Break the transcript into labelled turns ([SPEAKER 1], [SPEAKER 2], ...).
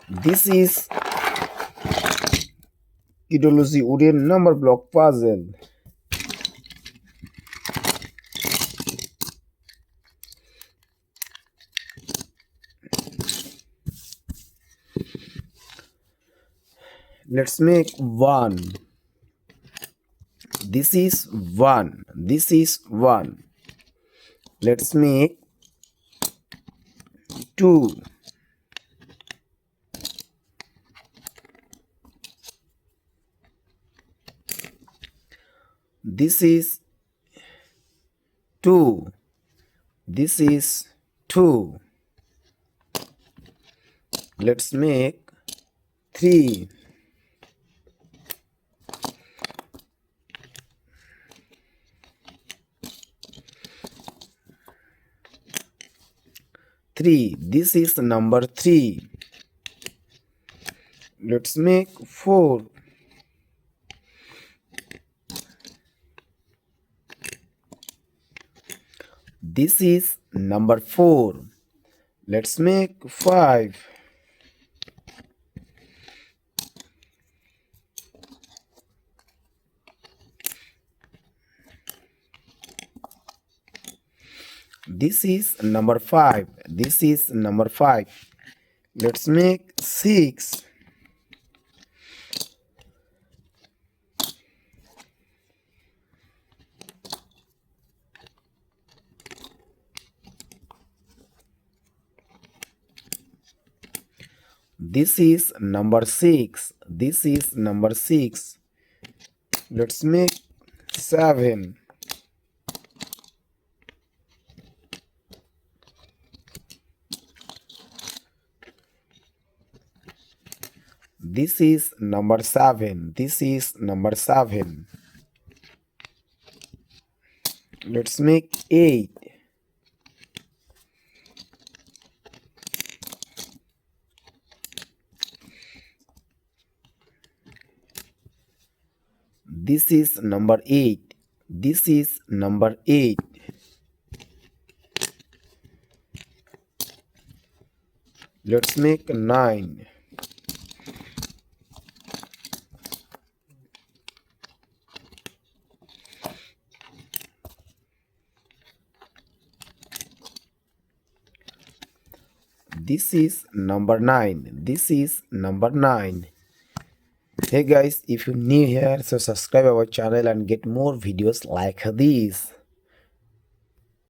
[SPEAKER 1] This is Kidology wooden number block puzzle. Let's make 1. This is 1. This is 1. Let's make 2. This is 2. This is 2. Let's make 3. This is number 3. Let's make 4. This is number 4. Let's make 5. This is number 5. This is number 5. Let's make 6. This is number 6. This is number 6. Let's make 7. This is number 7. This is number 7. Let's make 8. This is number 8. This is number 8. Let's make 9. This is number 9. This is number 9. Hey guys, if you're new here, so subscribe our channel and get more videos like this.